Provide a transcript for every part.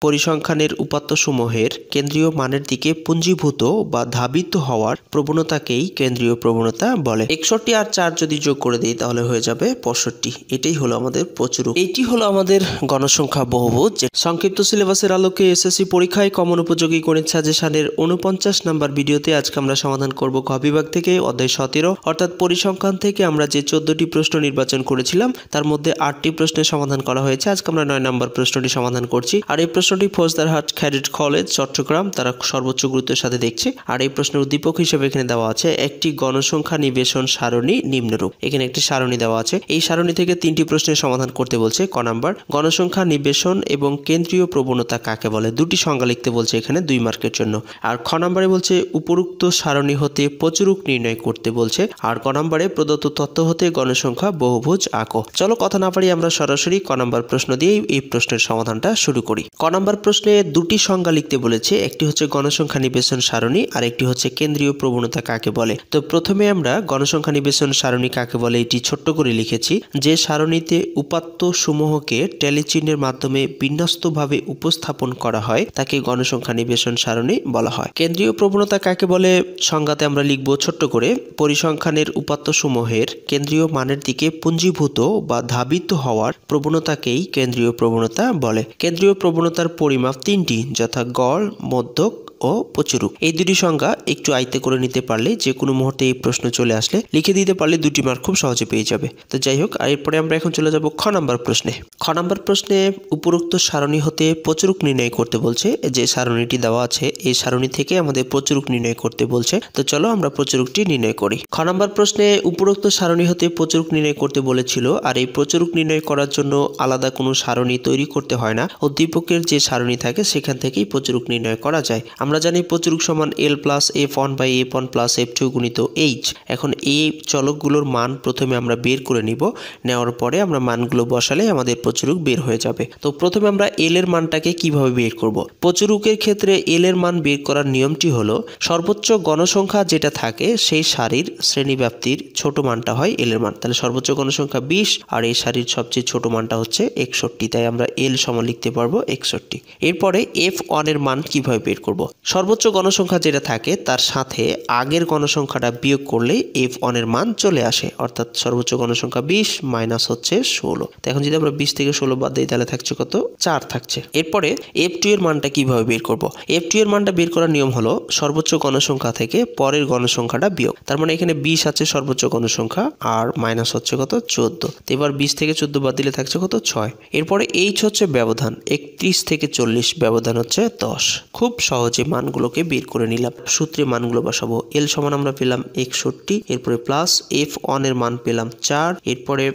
পরিসংখ্যানের উপাত্তসমূহের কেন্দ্রীয় মানের দিকে পুঞ্জীভূত বা ধাবিত হওয়ার প্রবণতাকেই কেন্দ্রীয় প্রবণতা বলে। 61 আর 4 যদি যোগ করে দিই তাহলে হয়ে যাবে 65। এটাই হলো আমাদের প্রচুরক। এইটি হলো আমাদের গণসংখ্যা বহুভুজ। সংক্ষিপ্ত সিলেবাসের আলোকে এসএসসি পরীক্ষায় কমন উপযোগী গণিত সাজেশনের 49 নাম্বার ভিডিওতে আজকে আমরা সমাধান করব খ বিভাগ থেকে অধ্যায় 17 অর্থাৎ পরিসংখ্যান থেকে আমরা যে 14টি প্রশ্ন নির্বাচন করেছিলাম তার মধ্যে 8টি প্রশ্নের সমাধান করা হয়েছে। আজকে আমরা 9 নম্বর প্রশ্নটি সমাধান করছি। আর এই প্রশ্নটি ফৌজদারহাট ক্যাডেট কলেজ চট্টগ্রাম তারা সর্বোচ্চ গুরুত্বের সাথে দেখছে। আর এই প্রশ্নের উদ্দীপক হিসেবে এখানে দেওয়া আছে একটি গণসংখ্যা নিবেশন সারণী নিম্নরূপ। এখানে একটি সারণী দেওয়া আছে। এই সারণী থেকে 3টি প্রশ্নের সমাধান করতে বলছে। ক নাম্বার, গণসংখ্যা নিবেশন এবং কেন্দ্রীয় প্রবণতা কাকে বলে? দুটি সংজ্ঞা লিখতে বলছে এখানে 2 মার্কের জন্য। আর খ নাম্বারে বলছে উপরোক্ত সারণী হতে প্রচুরক নির্ণয় করতে বলছে। আর ক নাম্বারে প্রদত্ত তথ্য হতে গণসংখ্যা বহুভুজ আঁকো। চলো কথা না পারি আমরা সরাসরি ক নাম্বার প্রশ্ন দিয়ে এই প্রশ্নের সমাধানটা শুরু করি। ক নাম্বার প্রশ্নে দুটি সংজ্ঞা লিখতে বলেছে। একটি হচ্ছে গণসংখ্যা নিবেশন সারণী আর একটি হচ্ছে কেন্দ্রীয় প্রবণতা কাকে বলে। তো প্রথমে আমরা গণসংখ্যা নিবেশন সারণী কাকে বলে এটি ছোট্ট করে লিখেছি। যে সারণীতে উপাত্ত সমূহকে টেলিচিহ্নের মাধ্যমে বিন্যস্তভাবে উপস্থাপন করা হয় তাকে গণসংখ্যা নিবেশন সারণী বলা হয়। কেন্দ্রীয় প্রবণতা কাকে বলে সংজ্ঞাতে আমরা লিখব ছোট্ট করে, পরিসংখ্যানের উপাত্ত সমূহের কেন্দ্রীয় মানের দিকে পুঞ্জীভূত বা ধাবিত হওয়ার প্রবণতাকেই কেন্দ্রীয় প্রবণতা বলে। কেন্দ্রীয় প্রবণতার পরিমাপ 3টি, যথা গড়, মধ্যক ও প্রচুরক। এই দুটি সংজ্ঞা একটু আয়ত্তে করে নিতে পারলে যে কোনো মুহূর্তে এই প্রশ্ন চলে আসলে লিখে দিতে পারলে 2টি মার্ক খুব সহজে পেয়ে যাবে। তো যাই হোক, আর এরপরে আমরা এখন চলে যাব খ নাম্বার প্রশ্নে। খ নাম্বার প্রশ্নে উপরোক্ত সারণী হতে প্রচুরক নির্ণয় করতে বলছে। যে সারণীটি দেওয়া আছে এই সারণী থেকে আমাদের প্রচুরক নির্ণয় করতে বলছে। তো চলো আমরা প্রচুরকটি নির্ণয় করি। খ নাম্বার প্রশ্নে উপরোক্ত সারণী হতে প্রচুরক নির্ণয় করতে বলেছিল। আর এই প্রচুরক নির্ণয় করার জন্য আলাদা কোনো সারণী তৈরি করতে হয় না। উদ্দীপকের যে সারণী থাকে সেখান থেকেই প্রচুরক নির্ণয় করা যায়। আমরা জানি প্রচুরক সমান L plus F1 by F1 plus F2 গুণিত H। এখন এই চলকগুলোর মান প্রথমে আমরা বের করে নিব। নেওয়ার পরে আমরা মানগুলো বসালে আমাদের প্রচুরক বের হয়ে যাবে। তো প্রথমে আমরা L এর মানটাকে কিভাবে বের করব? প্রচুরকের ক্ষেত্রে L এর মান বের করার নিয়মটি হলো সর্বোচ্চ গণসংখ্যা যেটা থাকে সেই সারির শ্রেণীব্যাপ্তির ছোট মানটা হয় L এর মান। তাহলে সর্বোচ্চ গণসংখ্যা 20 আর এই সারির সবচেয়ে ছোট মানটা হচ্ছে 61। তাই আমরা L সমান লিখতে পারবো 61। এরপরে F1 এর মান কিভাবে বের করব? সর্বোচ্চ গণসংখ্যা যেটা থাকে তার সাথে আগের গণসংখ্যাটা বিয়োগ করলে F1 এর মান চলে আসে। অর্থাৎ সর্বোচ্চ গণসংখ্যা 20 মাইনাস হচ্ছে 16। তো এখন যদি আমরা 20 থেকে 16 বাদ দিই তাহলে থাকছে কত? 4 থাকছে। এরপরে F2 এর মানটা কিভাবে বের করব? F2 এর মানটা বের করার নিয়ম হলো সর্বোচ্চ গণসংখ্যা থেকে পরের গণসংখ্যাটা বিয়োগ। তার মানে এখানে 20 আছে সর্বোচ্চ গণসংখ্যা আর মাইনাস হচ্ছে কত? 14। তো এবার 20 থেকে 14 বাদ দিলে থাকছে কত? 6। এরপরে H হচ্ছে ব্যবধান, 31 থেকে 40 ব্যবধান হচ্ছে 10। খুব সহজে মানগুলোকে বের করে নিলাম। সূত্রে মানগুলো বসাবো। L সমান আমরা পেলাম 61, এরপরে প্লাস F1 এর মান পেলাম 4, এরপরে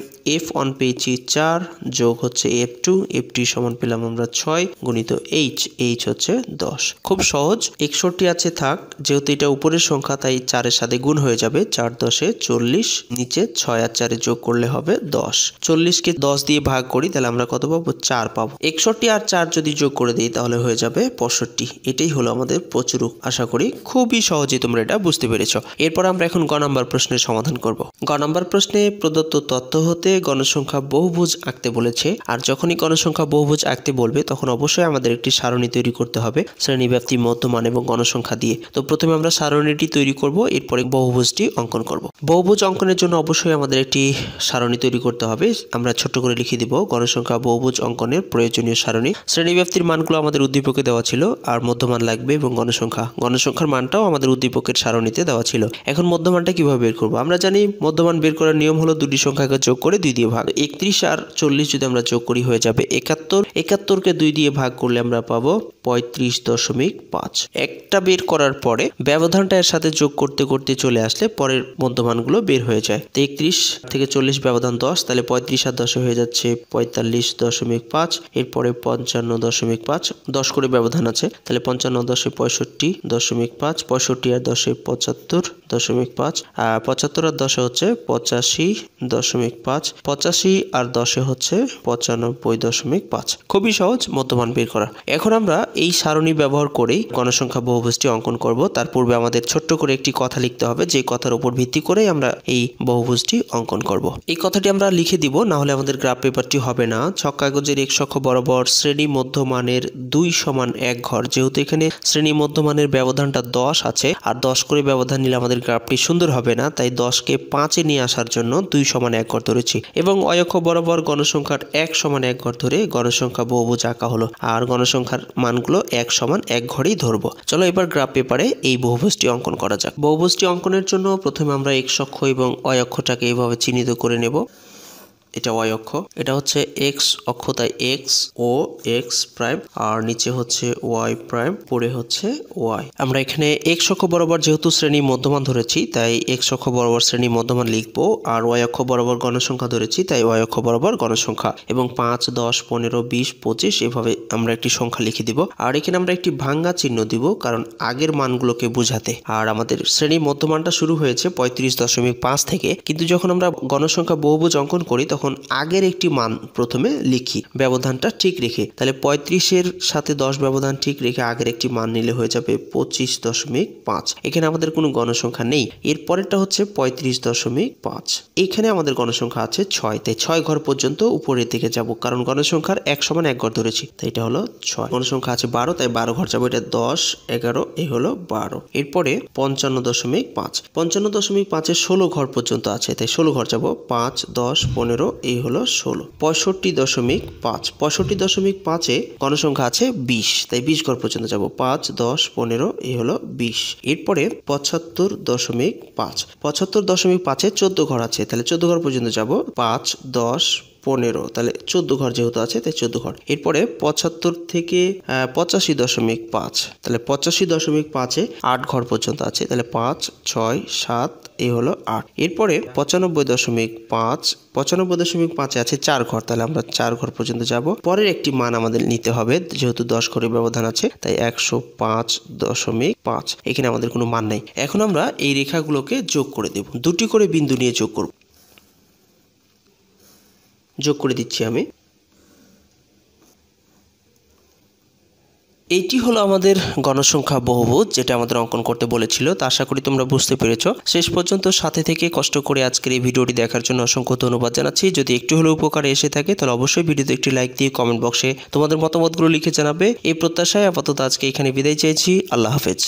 F1 পেয়েছি 4 যোগ হচ্ছে F2 সমান পেলাম আমরা 6 গুণিত H হচ্ছে 10। খুব সহজ। 61 আছে থাক, যেহেতু এটা উপরের সংখ্যা তাই 4 এর সাথে গুণ হয়ে যাবে। 4 10 40, নিচে 6 আর 4 যোগ করলে হবে 10। 40 কে 10 দিয়ে ভাগ করি তাহলে আমরা কত পাবো? 4 পাবো। 61 আর 4 যদি যোগ করে দিই তাহলে হয়ে যাবে 65। এটাই হলো আমাদের প্রচুরক। আশা করি খুবই সহজে তোমরা এটা বুঝতে পেরেছো। এরপর আমরা এখন গ নাম্বার প্রশ্নের সমাধান করব। গ নাম্বার প্রশ্নে প্রদত্ত তথ্য হতে গণসংখ্যা বহুভুজ আঁকতে বলেছে। আর যখনই গণসংখ্যা বহুভুজ আঁকতে বলবে তখন অবশ্যই আমাদের একটি সারণী তৈরি করতে হবে শ্রেণীব্যাপ্তি, মধ্যমান এবং গণসংখ্যা দিয়ে। তো প্রথমে আমরা সারণীটি তৈরি করব, এরপরে বহুভুজটি অঙ্কন করব। বহুভুজ অঙ্কনের জন্য অবশ্যই আমাদের একটি সারণী তৈরি করতে হবে। আমরা ছোট করে লিখে দিব গণসংখ্যা বহুভুজ অঙ্কনের প্রয়োজনীয় সারণী। শ্রেণীব্যাপ্তির মানগুলো আমাদের উদ্দীপকে দেওয়া ছিল আর মধ্যমান লাগবে এবং গণসংখ্যার মানটাও আমাদের উদ্দীপকের সারণীতে দেওয়া ছিল। এখন মধ্যমানটা কিভাবে বের করব? আমরা জানি মধ্যমান বের করার নিয়ম হলো দুটি সংখ্যাকে যোগ করে 2 দিয়ে ভাগ। 31 আর 40 যদি আমরা যোগ করি হয়ে যাবে 71। 71কে 2 দিয়ে ভাগ করলে আমরা পাবো 35.5। একটা বের করার পরে ব্যবধানটা এর সাথে যোগ করতে করতে চলে আসলে পরের মধ্যমানগুলো বের হয়ে যায়। তো 31 থেকে 40 ব্যবধান 10, তাহলে 35 আর 10 হয়ে যাচ্ছে 45.5। এরপরে 55.5, 10 করে ব্যবধান আছে, তাহলে 55.5 65.5, 65 আর 10 75.5, আর 75 আর 10 হচ্ছে 85.5, 85 আর 10 হচ্ছে 95.5। খুবই সহজ মধ্যমান বের করা। এখন আমরা এই সারণী ব্যবহার করেই গণসংখ্যা বহুভুজটি অঙ্কন করব। তার পূর্বে আমাদের ছোট্ট করে একটি কথা লিখতে হবে, যে কথার উপর ভিত্তি করেই আমরা এই বহুভুজটি অঙ্কন করব। এই কথাটি আমরা লিখে দিব, না হলে আমাদের গ্রাফ পেপারটি হবে না। ছক কাগজের এক অক্ষ বরাবর শ্রেণী মধ্যমানের 2 সমান 1 ঘর। যেহেতু এখানে শ্রেণী মধ্যমানের ব্যবধানটা 10 আছে, আর 10 করে ব্যবধান নিলে আমাদের গ্রাফটি সুন্দর হবে না, তাই 10কে 5-এ নিয়ে আসার জন্য 2 সমান 1 ঘর ধরেছি। এবং অক্ষ বরাবর গণসংখ্যার 1 সমান 1 ঘর ধরে গণসংখ্যা বহুভুজ আঁকা হলো, আর গণসংখ্যার মানগুলো 1 সমান 1 ঘরেই ধরবো। চলো এবার গ্রাফ পেপারে এই বহুভুজটি অঙ্কন করা যাক। বহুভুজটি অঙ্কনের জন্য প্রথমে আমরা x অক্ষ এবং y অক্ষটাকে এইভাবে চিহ্নিত করে নেব। এটা y অক্ষ, এটা হচ্ছে x অক্ষ, তাই x ও x প্রাইম, আর নিচে হচ্ছে y প্রাইম, পরে হচ্ছে y। আমরা এখানে x অক্ষ বরাবর যেহেতু শ্রেণী মধ্যমান ধরেছি, তাই x অক্ষ বরাবর শ্রেণী মধ্যমান লিখবো, আর y অক্ষ বরাবর গণসংখ্যা ধরেছি, তাই y অক্ষ বরাবর গণসংখ্যা, এবং 5, 10, 15, 20, 25 এভাবে আমরা একটি সংখ্যা লিখে দিব। আর এখানে আমরা একটি ভাঙ্গা চিহ্ন দিব, কারণ আগের মানগুলোকে বোঝাতে। আর আমাদের শ্রেণী মধ্যমানটা শুরু হয়েছে 35.5 থেকে, কিন্তু যখন আমরা গণসংখ্যা বহুভুজ অঙ্কন করি তখন আগের একটি মান প্রথমে লিখি ব্যবধানটা ঠিক রেখে। তাহলে 35-এর সাথে 10 ব্যবধান ঠিক রেখে আগের একটি মান নিলে হয়ে যাবে 25.5। এখানে আমাদের কোনো গণসংখ্যা নেই। এর পরেরটা হচ্ছে 35.5। এখানে আমাদের গণসংখ্যা আছে 6, তাই 6 ঘর পর্যন্ত উপরের দিকে যাব, কারণ গণসংখ্যার 1 সমান 1 ঘর ধরেছি, তাই এটা হলো 6। গণসংখ্যা আছে 12, তাই 12 ঘর যাবো। এটা 10, 11, এই হলো 12। এরপরে 55.5, 55.5-এর 16 ঘর পর্যন্ত আছে, তাই 16 ঘর যাব। 5, 10, 15, এই হলো 16। 65.5, 65.5-এ গণসংখ্যা আছে 20, তাই 20 ঘর পর্যন্ত যাব। 5, 10, 15, এই হলো 20। এরপরে 75.5, 75.5-এ 14 ঘর আছে, তাহলে 14 ঘর পর্যন্ত যাব। 5, 10, 15, তাহলে 14 ঘর যেহেতু আছে তাই 14 ঘর। এরপরে 75 থেকে 85.5, তাহলে 85.5-এ 8 ঘর পর্যন্ত আছে, তাহলে 5, 6, 7, এই হলো 8। এরপরে 95.5, 95.5-এ আছে 4 ঘর, তাহলে আমরা 4 ঘর পর্যন্ত যাব। পরের একটি মান আমাদের নিতে হবে, যেহেতু 10 ঘরের ব্যবধান আছে, তাই 105.5। এখানে আমাদের কোনো মান নেই। এখন আমরা এই রেখাগুলোকে যোগ করে দেব, দুটি করে বিন্দু নিয়ে যোগ করব। যোগ করে দিচ্ছি আমি। এইটি হলো আমাদের গণসংখ্যা বহুভুজ, যেটা আমাদের অঙ্কন করতে বলেছিল। তা আশা করি তোমরা বুঝতে পেরেছো। শেষ পর্যন্ত সাথে থেকে কষ্ট করে আজকের এই ভিডিওটি দেখার জন্য অসংখ্য ধন্যবাদ জানাচ্ছি। যদি একটু হলেও উপকারে এসে থাকে তাহলে অবশ্যই ভিডিওতে একটি লাইক দিয়ে কমেন্ট বক্সে তোমাদের মতামতগুলো লিখে জানাবে। এই প্রত্যাশায় আপাতত আজকে এখানে বিদায় চাইছি। আল্লাহ হাফেজ।